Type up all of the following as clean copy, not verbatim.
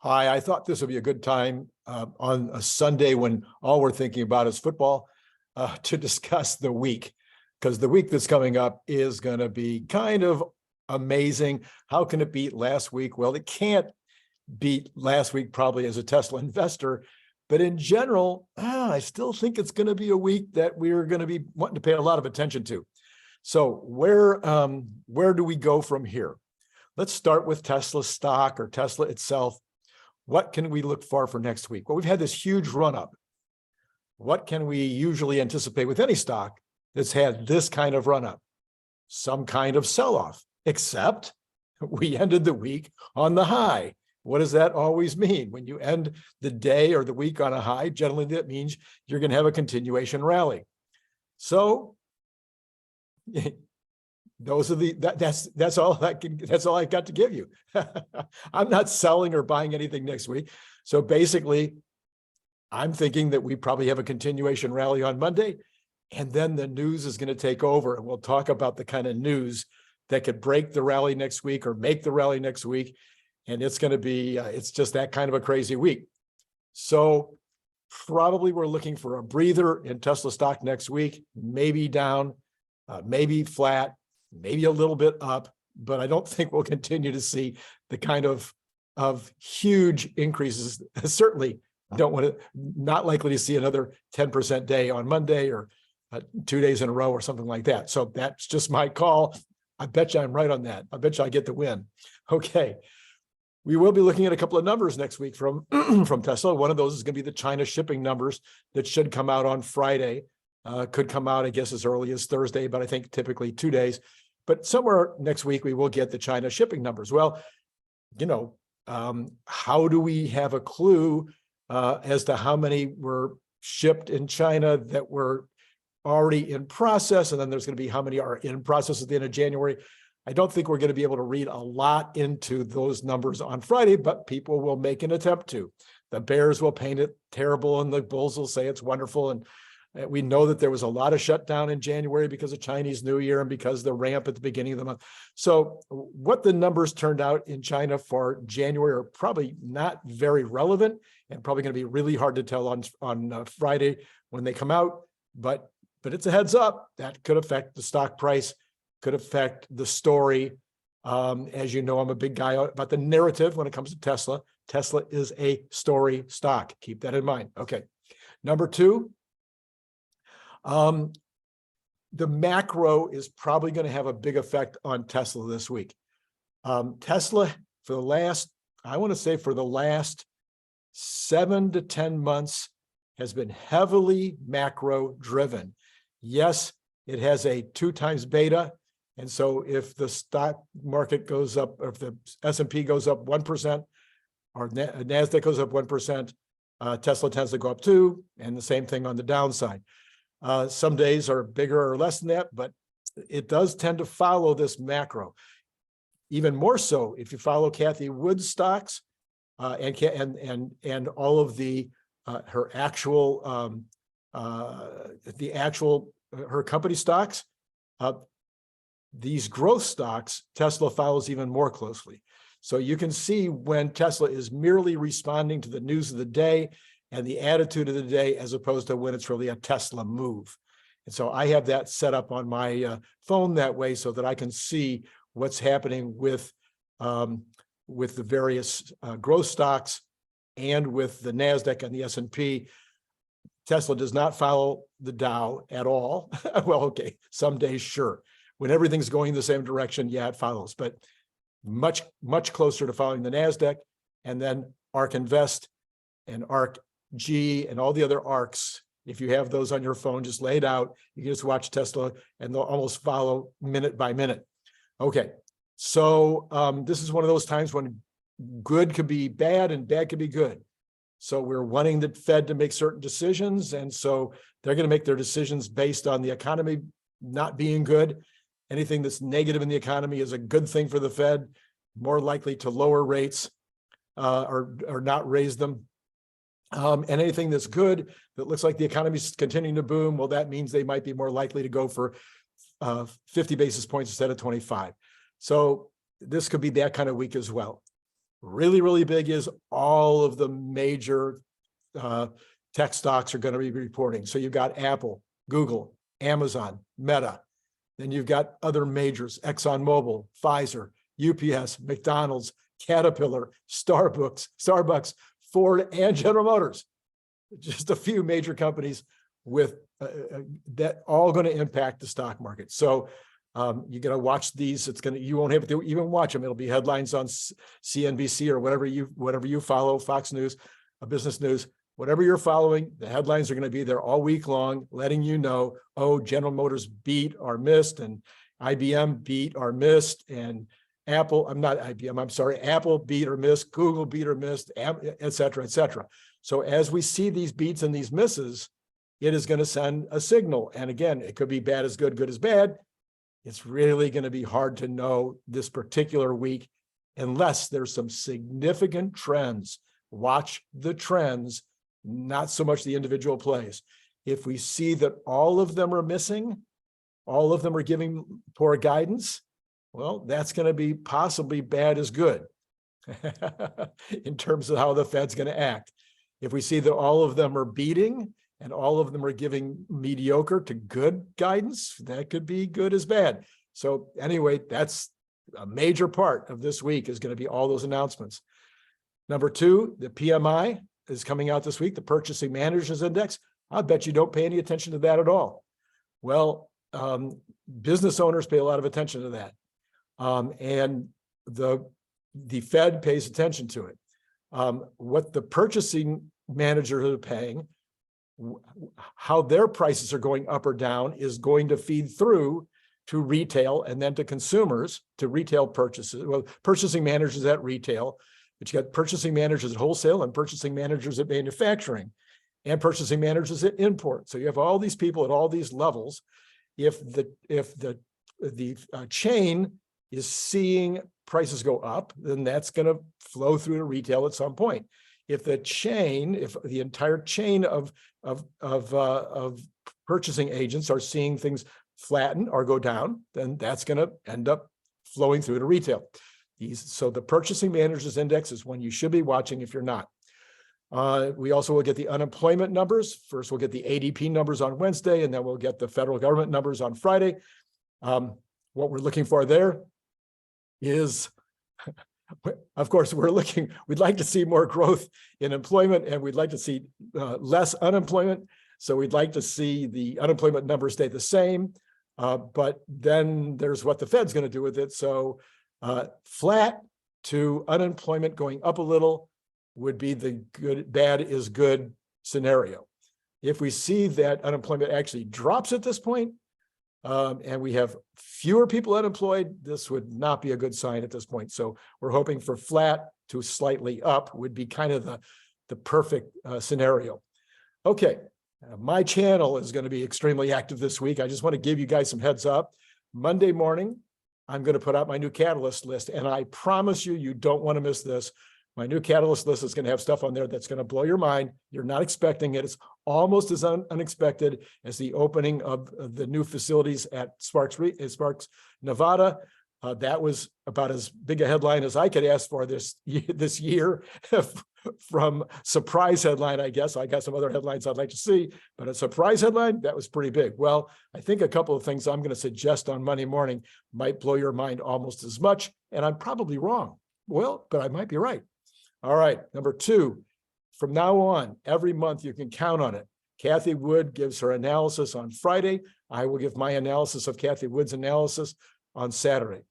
Hi, I thought this would be a good time on a Sunday when all we're thinking about is football to discuss the week, because the week that's coming up is going to be kind of amazing. How can it beat last week? Well, it can't beat last week probably as a Tesla investor, but in general, I still think it's going to be a week that we're going to be wanting to pay a lot of attention to. So where do we go from here? Let's start with Tesla stock or Tesla itself. What can we look for next week? Well, we've had this huge run up. What can we usually anticipate with any stock that's had this kind of run up? Some kind of sell-off, except we ended the week on the high. What does that always mean? When you end the day or the week on a high, generally that means you're going to have a continuation rally. So those are that's all I got to give you. I'm not selling or buying anything next week. So basically, I'm thinking that we probably have a continuation rally on Monday, and then the news is going to take over, and we'll talk about the kind of news that could break the rally next week or make the rally next week. And it's going to be, it's just that kind of a crazy week. So probably we're looking for a breather in Tesla stock next week, maybe down, maybe flat, maybe a little bit up, but I don't think we'll continue to see the kind of huge increases. Certainly don't want to, not likely to see another 10% day on Monday or 2 days in a row or something like that. So that's just my call. I bet you I'm right on that. I bet you I get the win. Okay. We will be looking at a couple of numbers next week from, from Tesla. One of those is going to be the China shipping numbers that should come out on Friday. Could come out, I guess, as early as Thursday, but I think typically 2 days. But somewhere next week, we will get the China shipping numbers. Well, you know, how do we have a clue as to how many were shipped in China that were already in process? And then there's going to be how many are in process at the end of January. I don't think we're going to be able to read a lot into those numbers on Friday, but people will make an attempt to. The bears will paint it terrible and the bulls will say it's wonderful. And we know that there was a lot of shutdown in January because of Chinese New Year and because of the ramp at the beginning of the month. So what the numbers turned out in China for January are probably not very relevant and probably going to be really hard to tell on Friday when they come out. But it's a heads up that could affect the stock price, could affect the story. As you know, I'm a big guy about the narrative when it comes to Tesla. Tesla is a story stock. Keep that in mind. Okay. Number two, the macro is probably going to have a big effect on Tesla this week. Tesla for the last, I want to say for the last 7 to 10 months has been heavily macro driven. Yes, it has a 2 times beta. And so if the stock market goes up, or if the S&P goes up 1%, or NASDAQ goes up 1%, Tesla tends to go up 2, and the same thing on the downside. Some days are bigger or less than that, but it does tend to follow this macro. Even more so if you follow Kathy Wood's stocks and all of the her actual her company stocks. These growth stocks, Tesla follows even more closely. So you can see when Tesla is merely responding to the news of the day and the attitude of the day, as opposed to when it's really a Tesla move. And so I have that set up on my phone that way so that I can see what's happening with the various growth stocks and with the NASDAQ and the S&P. Tesla does not follow the Dow at all. Well, okay, some days, sure. When everything's going the same direction, yeah, it follows, but much, much closer to following the NASDAQ, and then ARK Invest and ARK G and all the other ARKs. If you have those on your phone, just lay it out. You can just watch Tesla and they'll almost follow minute by minute. Okay, so this is one of those times when good could be bad and bad could be good. So we're wanting the Fed to make certain decisions. And so they're going to make their decisions based on the economy not being good. Anything that's negative in the economy is a good thing for the Fed, more likely to lower rates or not raise them. And anything that's good, that looks like the economy is continuing to boom, well, that means they might be more likely to go for 50 basis points instead of 25. So this could be that kind of week as well. really, really big is all of the major tech stocks are going to be reporting. So you've got Apple, Google, Amazon, Meta. Then you've got other majors, ExxonMobil, Pfizer, UPS, McDonald's, Caterpillar, Starbucks, Ford, and General Motors. Just a few major companies with that all going to impact the stock market. So you're going to watch these. You won't have to even watch them. It'll be headlines on CNBC or whatever you follow, Fox News, Business News, whatever you're following. The headlines are going to be there all week long, letting you know, oh, General Motors beat or missed, and IBM beat or missed, and Apple beat or missed, Google beat or missed, et cetera, et cetera. So as we see these beats and these misses, it is going to send a signal. And again, it could be bad as good, good as bad. It's really going to be hard to know this particular week unless there's some significant trends. Watch the trends, not so much the individual plays. If we see that all of them are missing, all of them are giving poor guidance, well, that's going to be possibly bad as good in terms of how the Fed's going to act. If we see that all of them are beating and all of them are giving mediocre to good guidance, that could be good as bad. So anyway, that's a major part of this week is going to be all those announcements. Number two, the PMI is coming out this week, the Purchasing Managers Index. I bet you don't pay any attention to that at all. Well, business owners pay a lot of attention to that. And the Fed pays attention to it. What the purchasing managers are paying, how their prices are going up or down is going to feed through to retail and then to consumers, to retail purchases. Well, purchasing managers at retail, but you got purchasing managers at wholesale and purchasing managers at manufacturing and purchasing managers at import. So you have all these people at all these levels. If the chain is seeing prices go up, then that's going to flow through to retail at some point. If the entire chain of purchasing agents are seeing things flatten or go down, then that's going to end up flowing through to retail. So the Purchasing Managers Index is one you should be watching if you're not. We also will get the unemployment numbers. First, we'll get the ADP numbers on Wednesday, and then we'll get the federal government numbers on Friday. What we're looking for there is, of course, we'd like to see more growth in employment, and we'd like to see less unemployment. So we'd like to see the unemployment numbers stay the same, but then there's what the Fed's going to do with it. So flat to unemployment going up a little would be the bad is good scenario. If we see that unemployment actually drops at this point, and we have fewer people unemployed, this would not be a good sign at this point. So we're hoping for flat to slightly up would be kind of the perfect scenario. Okay, my channel is going to be extremely active this week. I just want to give you guys some heads up. Monday morning, I'm going to put out my new catalyst list, and I promise you, you don't want to miss this. My new catalyst list is going to have stuff on there that's going to blow your mind. You're not expecting it. It's almost as unexpected as the opening of the new facilities at Sparks, Nevada. That was about as big a headline as I could ask for this year from surprise headline, I guess. I got some other headlines I'd like to see, but a surprise headline, that was pretty big. Well, I think a couple of things I'm going to suggest on Monday morning might blow your mind almost as much, and I'm probably wrong. Well, but I might be right. All right, number two, from now on, every month you can count on it. Kathy Wood gives her analysis on Friday. I will give my analysis of Kathy Wood's analysis on Saturday.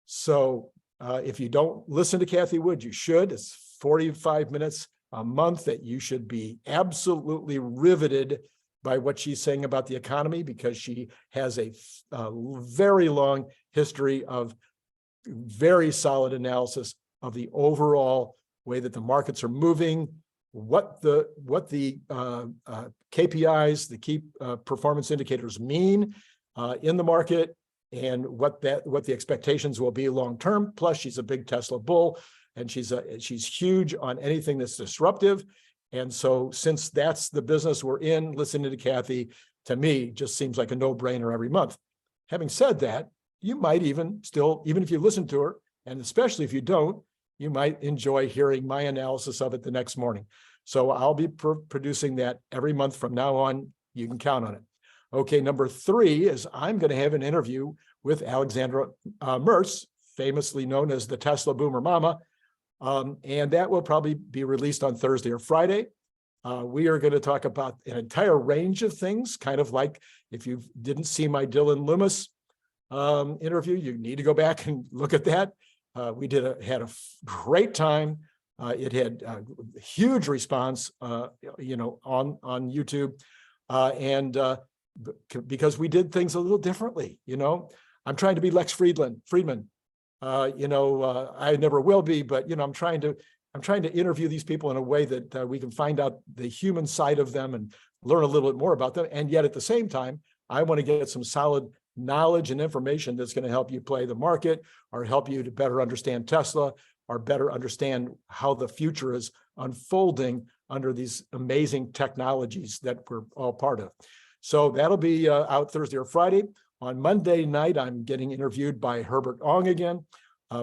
So if you don't listen to Kathy Wood, you should. It's 45 minutes a month that you should be absolutely riveted by what she's saying about the economy, because she has a very long history of very solid analysis of the overall way that the markets are moving, what the KPIs, the key performance indicators mean in the market, and what the expectations will be long term. Plus, she's a big Tesla bull, and she's huge on anything that's disruptive. And so, since that's the business we're in, listening to Kathy, to me, just seems like a no-brainer every month. Having said that, you might even if you listen to her, and especially if you don't, you might enjoy hearing my analysis of it the next morning. So I'll be producing that every month from now on. You can count on it. Okay, number 3 is I'm going to have an interview with Alexandra Mertz, famously known as the Tesla Boomer Mama, and that will probably be released on Thursday or Friday. We are going to talk about an entire range of things, kind of like if you didn't see my Dylan Loomis interview, you need to go back and look at that. We had a great time. It had a huge response, on YouTube, and because we did things a little differently. I'm trying to be Lex Friedman. I never will be, but I'm trying to interview these people in a way that we can find out the human side of them and learn a little bit more about them. And yet at the same time, I want to get some solid knowledge and information that's going to help you play the market or help you to better understand Tesla or better understand how the future is unfolding under these amazing technologies that we're all part of. So that'll be out Thursday or Friday. On Monday night, I'm getting interviewed by Herbert Ong again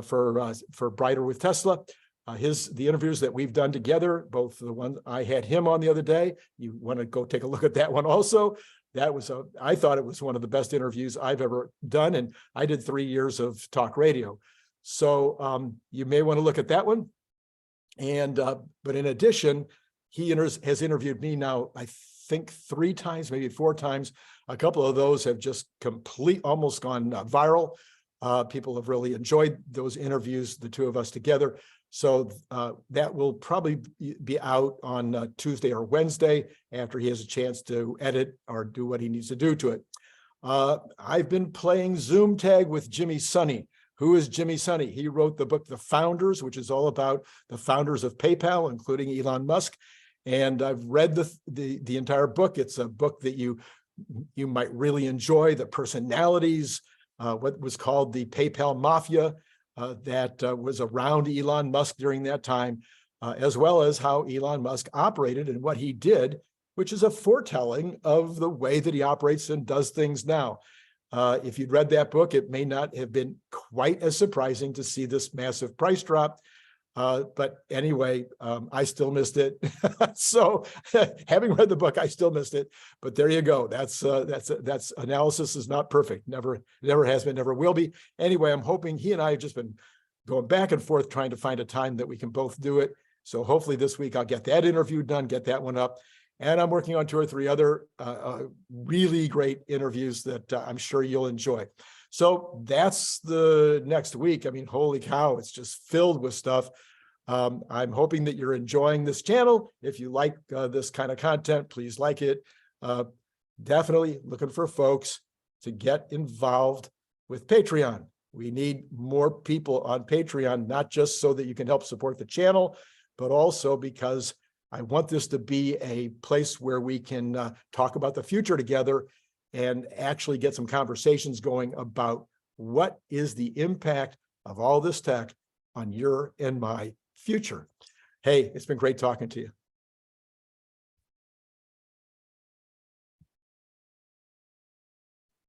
for Brighter with Tesla. The interviews that we've done together, both the one I had him on the other day, you want to go take a look at that one also. I thought it was one of the best interviews I've ever done, and I did 3 years of talk radio. So you may want to look at that one. And but in addition, he has interviewed me now, I think 3 times, maybe 4 times. A couple of those have just almost gone viral. People have really enjoyed those interviews, the 2 of us together. So that will probably be out on Tuesday or Wednesday after he has a chance to edit or do what he needs to do to it. I've been playing Zoom tag with Jimmy Sunny. Who is Jimmy Sunny? He wrote the book, The Founders, which is all about the founders of PayPal, including Elon Musk. And I've read the entire book. It's a book that you might really enjoy. The personalities, what was called the PayPal Mafia, that was around Elon Musk during that time, as well as how Elon Musk operated and what he did, which is a foretelling of the way that he operates and does things now. If you'd read that book, it may not have been quite as surprising to see this massive price drop. But anyway, I still missed it. So having read the book, I still missed it. But there you go. That's analysis is not perfect. Never has been, never will be. Anyway, I'm hoping he and I have just been going back and forth trying to find a time that we can both do it. So hopefully this week I'll get that interview done, get that one up. And I'm working on 2 or 3 other really great interviews that I'm sure you'll enjoy. So that's the next week. I mean, holy cow, it's just filled with stuff. I'm hoping that you're enjoying this channel. If you like this kind of content, please like it. Definitely looking for folks to get involved with Patreon. We need more people on Patreon, not just so that you can help support the channel, but also because I want this to be a place where we can talk about the future together and actually get some conversations going about what is the impact of all this tech on your and my future. Hey, it's been great talking to you.